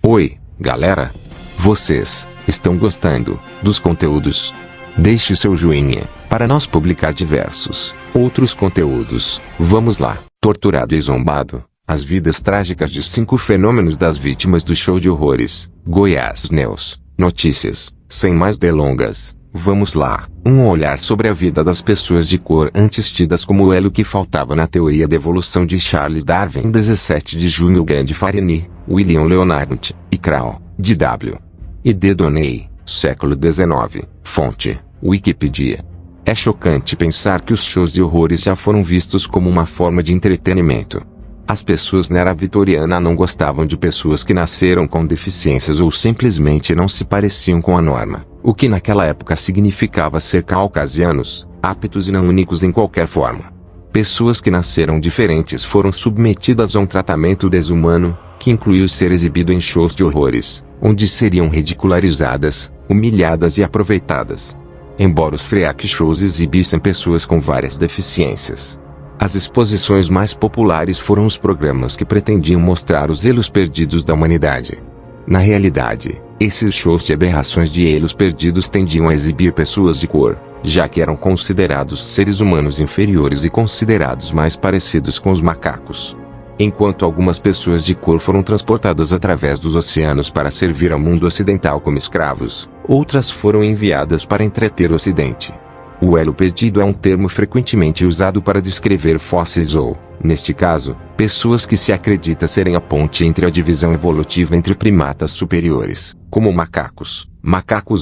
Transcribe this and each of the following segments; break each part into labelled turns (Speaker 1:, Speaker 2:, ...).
Speaker 1: Oi, galera! Vocês estão gostando dos conteúdos? Deixe seu joinha para nós publicar diversos outros conteúdos. Vamos lá. Torturado e zombado, as vidas trágicas de 5 fenômenos das vítimas do show de horrores. Goiás News Notícias. Sem mais delongas, vamos lá. Um olhar sobre a vida das pessoas de cor antes tidas como o elo que faltava na teoria da evolução de Charles Darwin. 17 de junho. Grande Farini, William Leonard e Crow, de W. e D. Doney, século XIX. Fonte: Wikipedia. É chocante pensar que os shows de horrores já foram vistos como uma forma de entretenimento. As pessoas na era vitoriana não gostavam de pessoas que nasceram com deficiências ou simplesmente não se pareciam com a norma, o que naquela época significava ser caucasianos, aptos e não únicos em qualquer forma. Pessoas que nasceram diferentes foram submetidas a um tratamento desumano, que incluiu ser exibido em shows de horrores, onde seriam ridicularizadas, humilhadas e aproveitadas. Embora os freak shows exibissem pessoas com várias deficiências, as exposições mais populares foram os programas que pretendiam mostrar os elos perdidos da humanidade. Na realidade, esses shows de aberrações de elos perdidos tendiam a exibir pessoas de cor, já que eram considerados seres humanos inferiores e considerados mais parecidos com os macacos. Enquanto algumas pessoas de cor foram transportadas através dos oceanos para servir ao mundo ocidental como escravos, outras foram enviadas para entreter o Ocidente. O elo perdido é um termo frequentemente usado para descrever fósseis ou, neste caso, pessoas que se acredita serem a ponte entre a divisão evolutiva entre primatas superiores, como macacos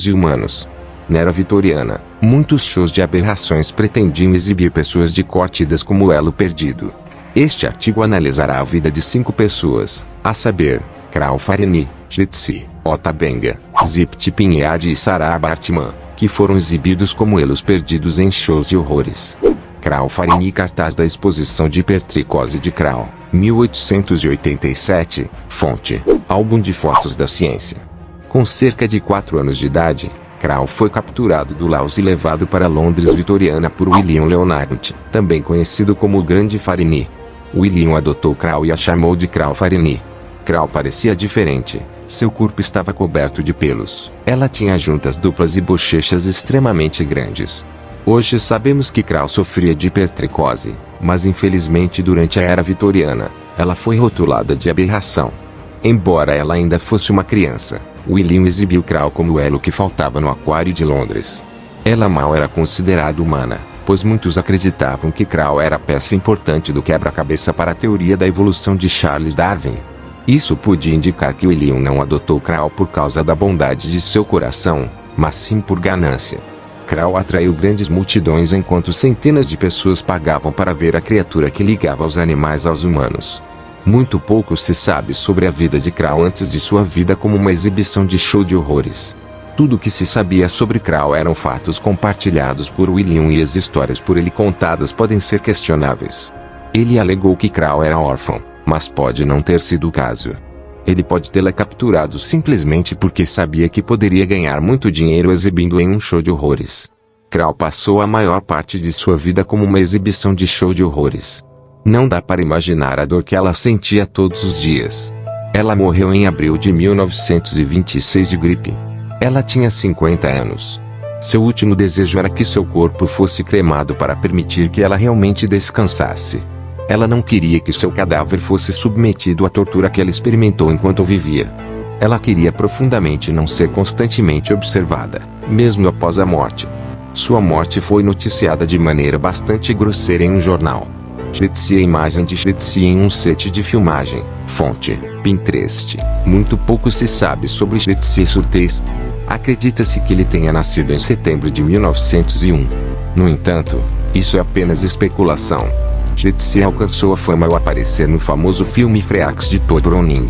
Speaker 1: e humanos. Na era vitoriana, muitos shows de aberrações pretendiam exibir pessoas de cor tidas como elo perdido. Este artigo analisará a vida de 5 pessoas, a saber, Crow Farini, Jetsi, Ota Benga, Zip Tipinhead e Sarah Bartman, que foram exibidos como elos perdidos em shows de horrores. Crow Farini. Cartaz da exposição de hipertricose de Crow, 1887, fonte: Álbum de fotos da ciência. Com cerca de 4 anos de idade, Crow foi capturado do Laos e levado para Londres vitoriana por William Leonard, também conhecido como o Grande Farini. William adotou Crow e a chamou de Crow Farini. Crow parecia diferente. Seu corpo estava coberto de pelos. Ela tinha juntas duplas e bochechas extremamente grandes. Hoje sabemos que Crow sofria de hipertricose, mas infelizmente durante a era vitoriana, ela foi rotulada de aberração. Embora ela ainda fosse uma criança, William exibiu Crow como o elo que faltava no aquário de Londres. Ela mal era considerada humana, pois muitos acreditavam que Crow era peça importante do quebra-cabeça para a teoria da evolução de Charles Darwin. Isso podia indicar que William não adotou Crow por causa da bondade de seu coração, mas sim por ganância. Crow atraiu grandes multidões enquanto centenas de pessoas pagavam para ver a criatura que ligava os animais aos humanos. Muito pouco se sabe sobre a vida de Crow antes de sua vida como uma exibição de show de horrores. Tudo o que se sabia sobre Crow eram fatos compartilhados por William e as histórias por ele contadas podem ser questionáveis. Ele alegou que Crow era órfão, mas pode não ter sido o caso. Ele pode tê-la capturado simplesmente porque sabia que poderia ganhar muito dinheiro exibindo em um show de horrores. Crow passou a maior parte de sua vida como uma exibição de show de horrores. Não dá para imaginar a dor que ela sentia todos os dias. Ela morreu em abril de 1926 de gripe. Ela tinha 50 anos. Seu último desejo era que seu corpo fosse cremado para permitir que ela realmente descansasse. Ela não queria que seu cadáver fosse submetido à tortura que ela experimentou enquanto vivia. Ela queria profundamente não ser constantemente observada, mesmo após a morte. Sua morte foi noticiada de maneira bastante grosseira em um jornal. Jetsi. A imagem de Jetsi em um set de filmagem. Fonte: Pinterest. Muito pouco se sabe sobre Jetsi Surtees. Acredita-se que ele tenha nascido em setembro de 1901. No entanto, isso é apenas especulação. Jetsi alcançou a fama ao aparecer no famoso filme Freaks de Todd Browning.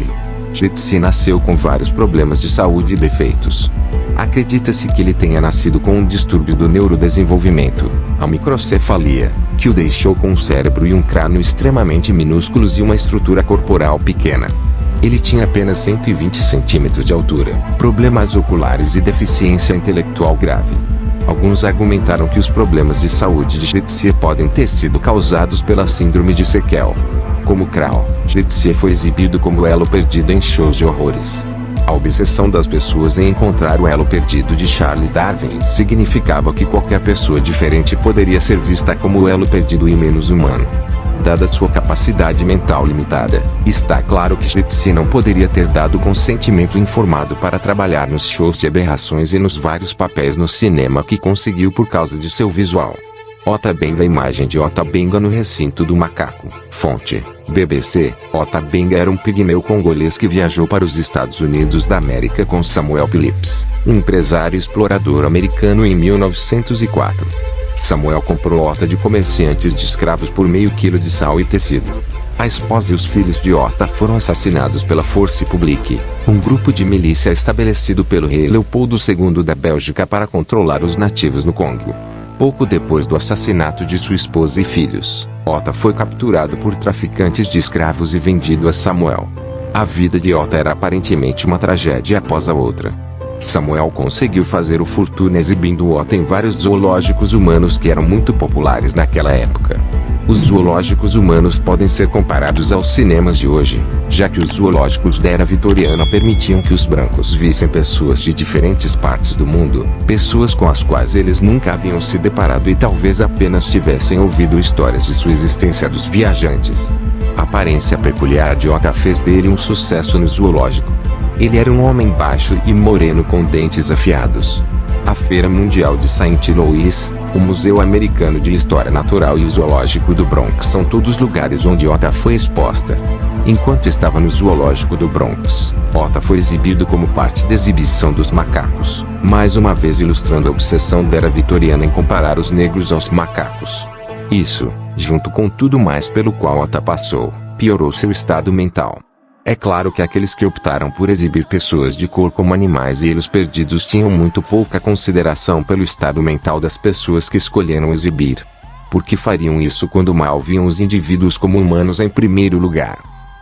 Speaker 1: Jetsi nasceu com vários problemas de saúde e defeitos. Acredita-se que ele tenha nascido com um distúrbio do neurodesenvolvimento, a microcefalia, que o deixou com um cérebro e um crânio extremamente minúsculos e uma estrutura corporal pequena. Ele tinha apenas 120 centímetros de altura, problemas oculares e deficiência intelectual grave. Alguns argumentaram que os problemas de saúde de Jetsi podem ter sido causados pela síndrome de Sequel. Como Crow, Jetsi foi exibido como elo perdido em shows de horrores. A obsessão das pessoas em encontrar o elo perdido de Charles Darwin significava que qualquer pessoa diferente poderia ser vista como o elo perdido e menos humano. Dada sua capacidade mental limitada, está claro que Schlittz não poderia ter dado consentimento informado para trabalhar nos shows de aberrações e nos vários papéis no cinema que conseguiu por causa de seu visual. Ota Benga. Imagem de Ota Benga no recinto do macaco. Fonte: BBC. Ota Benga era um pigmeu congolês que viajou para os Estados Unidos da América com Samuel Phillips, um empresário explorador americano, em 1904. Samuel comprou Ota de comerciantes de escravos por meio quilo de sal e tecido. A esposa e os filhos de Ota foram assassinados pela Force Publique, um grupo de milícia estabelecido pelo rei Leopoldo II da Bélgica para controlar os nativos no Congo. Pouco depois do assassinato de sua esposa e filhos, Ota foi capturado por traficantes de escravos e vendido a Samuel. A vida de Ota era aparentemente uma tragédia após a outra. Samuel conseguiu fazer fortuna exibindo Ota em vários zoológicos humanos que eram muito populares naquela época. Os zoológicos humanos podem ser comparados aos cinemas de hoje, já que os zoológicos da era vitoriana permitiam que os brancos vissem pessoas de diferentes partes do mundo, pessoas com as quais eles nunca haviam se deparado e talvez apenas tivessem ouvido histórias de sua existência dos viajantes. A aparência peculiar de Ota fez dele um sucesso no zoológico. Ele era um homem baixo e moreno com dentes afiados. A Feira Mundial de St. Louis, o Museu Americano de História Natural e o Zoológico do Bronx são todos lugares onde Ota foi exposta. Enquanto estava no Zoológico do Bronx, Ota foi exibido como parte da exibição dos macacos, mais uma vez ilustrando a obsessão da era vitoriana em comparar os negros aos macacos. Isso, junto com tudo mais pelo qual Ota passou, piorou seu estado mental. É claro que aqueles que optaram por exibir pessoas de cor como animais e elos perdidos tinham muito pouca consideração pelo estado mental das pessoas que escolheram exibir. Por que fariam isso quando mal viam os indivíduos como humanos em primeiro lugar?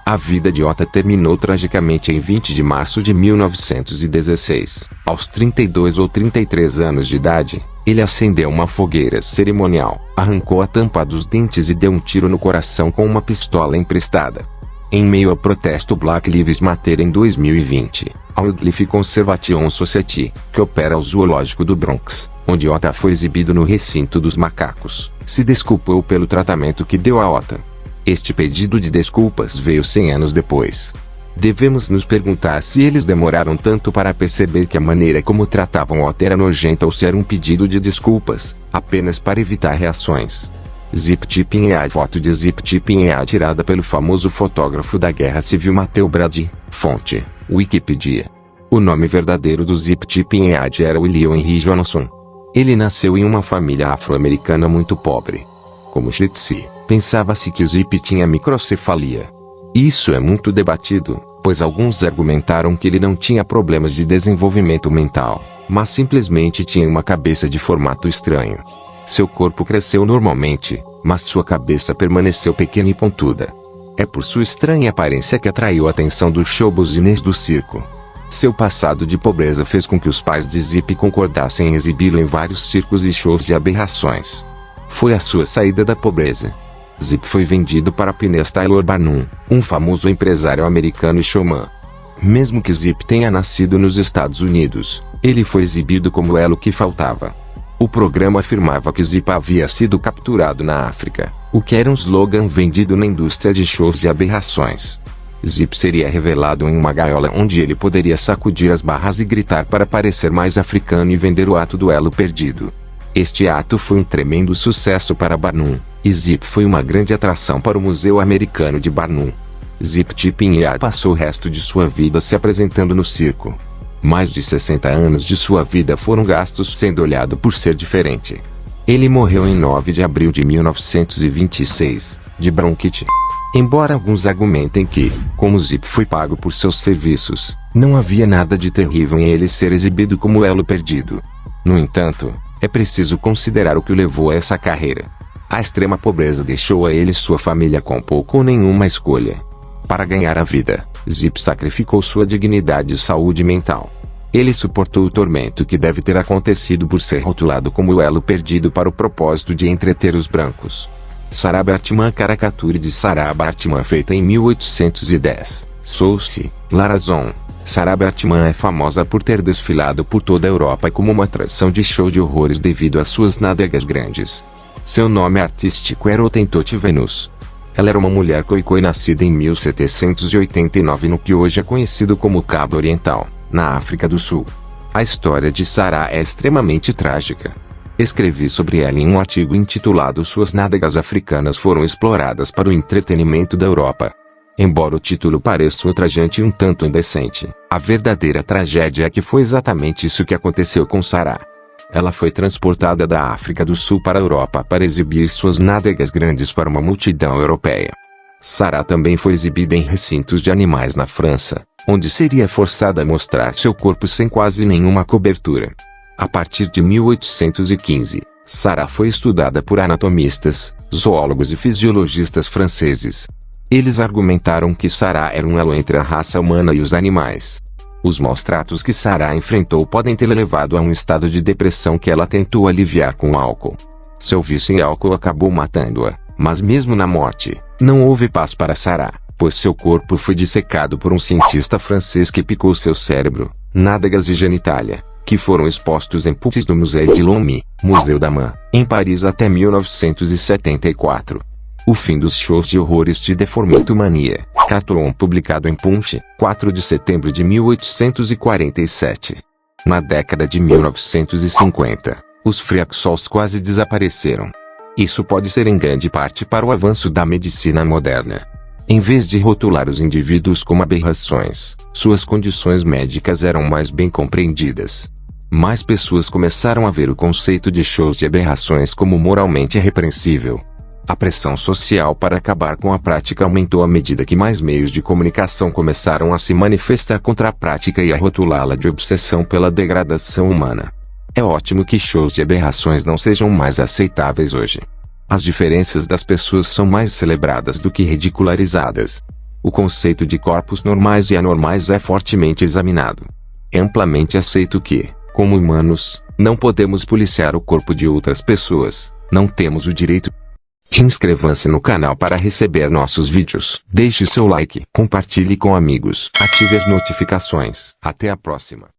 Speaker 1: A vida de Ota terminou tragicamente em 20 de março de 1916. Aos 32 ou 33 anos de idade, ele acendeu uma fogueira cerimonial, arrancou a tampa dos dentes e deu um tiro no coração com uma pistola emprestada. Em meio ao protesto Black Lives Matter em 2020, a Wildlife Conservation Society, que opera o zoológico do Bronx, onde Ota foi exibido no recinto dos macacos, se desculpou pelo tratamento que deu a Ota. Este pedido de desculpas veio 100 anos depois. Devemos nos perguntar se eles demoraram tanto para perceber que a maneira como tratavam Ota era nojenta ou se era um pedido de desculpas, apenas para evitar reações. Zip Tipping é a foto de Zip Tipping é tirada pelo famoso fotógrafo da Guerra Civil Matthew Brady. Fonte: Wikipedia. O nome verdadeiro do Zip Tipping era William Henry Johnson. Ele nasceu em uma família afro-americana muito pobre. Como Schlittz, pensava-se que Zip tinha microcefalia. Isso é muito debatido, pois alguns argumentaram que ele não tinha problemas de desenvolvimento mental, mas simplesmente tinha uma cabeça de formato estranho. Seu corpo cresceu normalmente, mas sua cabeça permaneceu pequena e pontuda. É por sua estranha aparência que atraiu a atenção dos showbusiness do circo. Seu passado de pobreza fez com que os pais de Zip concordassem em exibi-lo em vários circos e shows de aberrações. Foi a sua saída da pobreza. Zip foi vendido para Phineas Taylor Barnum, um famoso empresário americano e showman. Mesmo que Zip tenha nascido nos Estados Unidos, ele foi exibido como o elo que faltava. O programa afirmava que Zip havia sido capturado na África, o que era um slogan vendido na indústria de shows de aberrações. Zip seria revelado em uma gaiola onde ele poderia sacudir as barras e gritar para parecer mais africano e vender o ato do elo perdido. Este ato foi um tremendo sucesso para Barnum, e Zip foi uma grande atração para o Museu Americano de Barnum. Zip Tipping passou o resto de sua vida se apresentando no circo. Mais de 60 anos de sua vida foram gastos sendo olhado por ser diferente. Ele morreu em 9 de abril de 1926, de bronquite. Embora alguns argumentem que, como Zip foi pago por seus serviços, não havia nada de terrível em ele ser exibido como elo perdido. No entanto, é preciso considerar o que o levou a essa carreira. A extrema pobreza deixou a ele e sua família com pouco ou nenhuma escolha. Para ganhar a vida, Zip sacrificou sua dignidade e saúde mental. Ele suportou o tormento que deve ter acontecido por ser rotulado como o elo perdido para o propósito de entreter os brancos. Sarah Bartman, caricatura de Sarah Bartman feita em 1810. Source: La Razón. Sarah Brightman é famosa por ter desfilado por toda a Europa como uma atração de show de horrores devido às suas nádegas grandes. Seu nome artístico era Hottentot Venus. Ela era uma mulher khoikhoi nascida em 1789 no que hoje é conhecido como Cabo Oriental, na África do Sul. A história de Sarah é extremamente trágica. Escrevi sobre ela em um artigo intitulado Suas nádegas africanas foram exploradas para o entretenimento da Europa. Embora o título pareça ultrajante e um tanto indecente, a verdadeira tragédia é que foi exatamente isso que aconteceu com Sarah. Ela foi transportada da África do Sul para a Europa para exibir suas nádegas grandes para uma multidão europeia. Sarah também foi exibida em recintos de animais na França, onde seria forçada a mostrar seu corpo sem quase nenhuma cobertura. A partir de 1815, Sarah foi estudada por anatomistas, zoólogos e fisiologistas franceses. Eles argumentaram que Sarah era um elo entre a raça humana e os animais. Os maus tratos que Sarah enfrentou podem ter levado a um estado de depressão que ela tentou aliviar com álcool. Seu vício em álcool acabou matando-a, mas mesmo na morte, não houve paz para Sarah, pois seu corpo foi dissecado por um cientista francês que picou seu cérebro, nádegas e genitália, que foram expostos em puzzles do Musée de Longmy, Museu da Man, em Paris até 1974. O fim dos shows de horrores de Deformitomania, Catron, publicado em Punch, 4 de setembro de 1847. Na década de 1950, os freaksols quase desapareceram. Isso pode ser em grande parte para o avanço da medicina moderna. Em vez de rotular os indivíduos como aberrações, suas condições médicas eram mais bem compreendidas. Mais pessoas começaram a ver o conceito de shows de aberrações como moralmente repreensível. A pressão social para acabar com a prática aumentou à medida que mais meios de comunicação começaram a se manifestar contra a prática e a rotulá-la de obsessão pela degradação humana. É ótimo que shows de aberrações não sejam mais aceitáveis hoje. As diferenças das pessoas são mais celebradas do que ridicularizadas. O conceito de corpos normais e anormais é fortemente examinado. É amplamente aceito que, como humanos, não podemos policiar o corpo de outras pessoas, não temos o direito. Inscreva-se no canal para receber nossos vídeos. Deixe seu like, compartilhe com amigos, ative as notificações. Até a próxima.